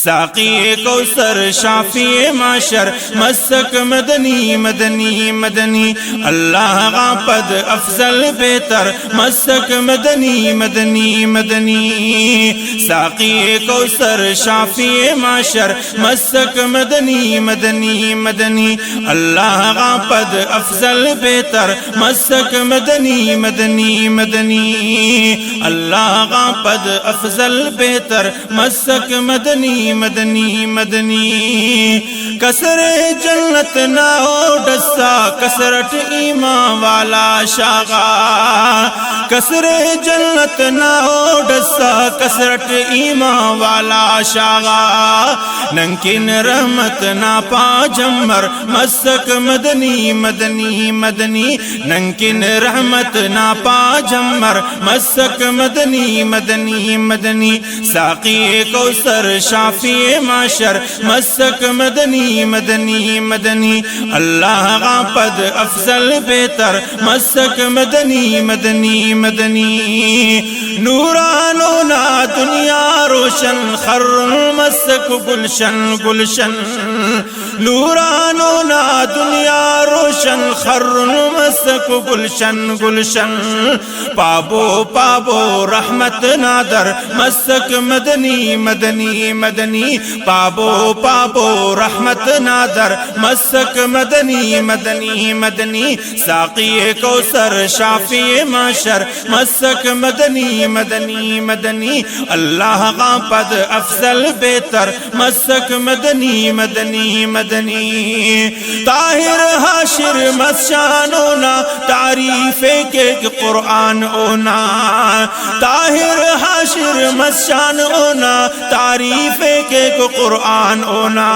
ساقی کوثر شافی معشر مسک مدنی مدنی مدنی اللہ غاپد افضل بہتر مسک مدنی مدنی مدنی ساقی کوثر شافی معشر مسک مدنی مدنی مدنی اللہ غاپد افضل بہتر مسک مدنی مدنی مدنی اللہ غاپد افضل بہتر مسک مدنی مدنی مدنی کسر جنت نہ ہو ڈسا کسرٹ ایمان والا شاغا کسر جنت نہ ہو ڈسا کسرٹ ایمان والا شاغا ننکن رحمت نہ پا جمر مسک مدنی مدنی مدنی ننکن رحمت نہ پا جمر مسک مدنی مدنی مدنی ساقی کوثر شافی معشر مسک مدنی مدنی مدنی اللہ غاپد افضل بہتر مسک مدنی مدنی مدنی نورانونا دنیا روشن خر مسک گلشن گلشن نورانونا دنیا روشن خر مسک گلشن گلشن پابو پابو رحمت نادر مسک مدنی مدنی مدنی پابو پابو رحمت نادر مسک مدنی مدنی مدنی ساقی کوثر شافی معشر مسک مدنی مدنی مدنی اللہ غاپد افضل بہتر مسک مدنی مدنی مدنی طاہر حاشر مسشان اونا تعریف کے قرآن اونا طاہر حاشر مسشان اونا تعریف کے قرآن اونا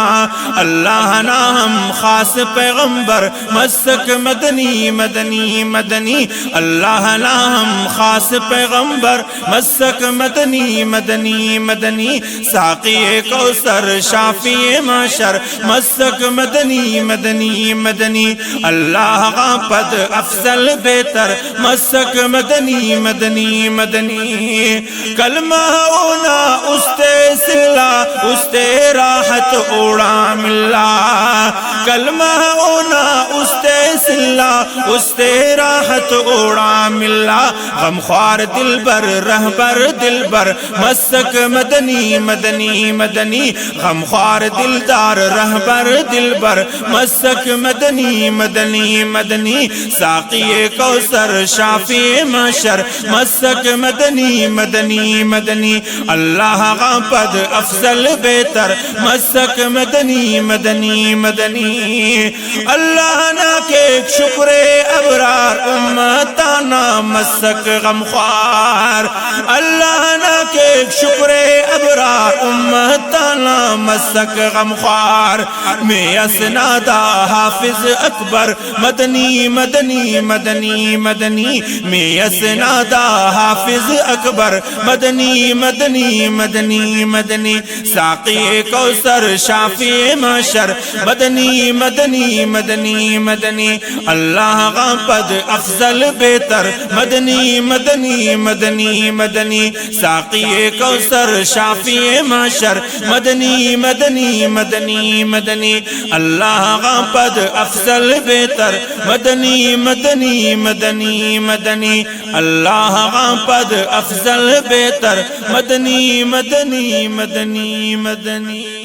اللہ نام خاص پیغمبر مسک مدنی مدنی مدنی اللہ نام خاص پیغمبر مسک مدنی مدنی مدنی ساقی کوثر شافی معشر مسک مدنی مدنی مدنی اللہ غاپد افضل بہتر مسک مدنی مدنی مدنی کلمہ اونا استے سلا استے راحت اوڑا ملا کلمہ اونا استے سلا استے راحت اوڑا ملا غمخوار دلبر رہبر دلبر مسک مدنی مدنی مدنی غمخوار دلدار رہبر دلبر مسک مدنی مدنی مدنی ساقی کوثر شافی معشر مسک مدنی مدنی مدنی اللہ غاپد افضل بہتر مسک مدنی مدنی مدنی اللہ نا کے شکر ابرار امتانا مسک غمخوار اللہ نا کے شکر ابرار امتانا مسک غمخوار میں اسنادا حافظ اکبر مدنی مدنی مدنی مدنی میں اسنادا حافظ اکبر مدنی مدنی مدنی مدنی ساقی کوثر شافی معشر مدنی مدنی مدنی مدنی اللہ غاپد افضل بہتر مدنی مدنی مدنی مدنی ساقی کوثر شافی معشر مدنی مدنی مدنی مدنی اللہ غاپد افضل بہتر مدنی مدنی مدنی مدنی اللہ غاپد افضل بہتر مدنی مدنی مدنی مدنی